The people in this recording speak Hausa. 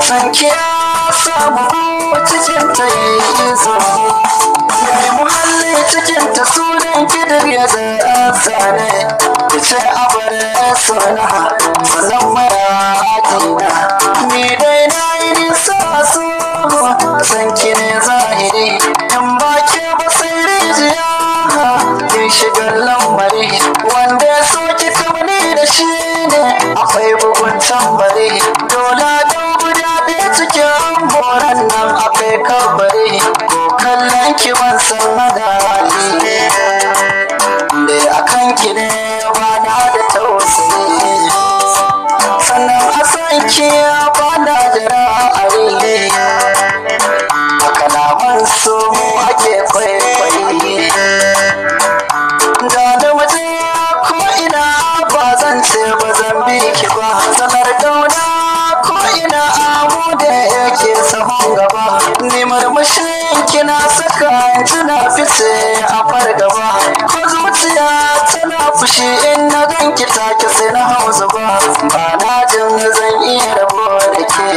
Sanki ya samu cikin ta yi zama yayi muhalli cikin ta sunan kidir ya zasa ne da ce abar suna sannan mara adina ni dai na yi nisa su sanki ne zahiri in ba ke ba sai rijiya kin shigar lamari wanda ya soki kamani da shi ne akwai bugun tambari dole don guda ɗaya cikin boran nan akwai kabari ko kallon ki ban san madali da akan ki ne ba na da tausayi sannan a san ki ba na da ra'ayi a kalaman su ake kwaikwayi da waje ko ina ba zan ce ba zan bi ki ba sanar dauna ko ina abu da yake sahun gaba ni murmushin kina saka tuna fice a fargaba ko zuciya tana fushi in na ganki take sai na hausa ba na jin zan iya rabo da ke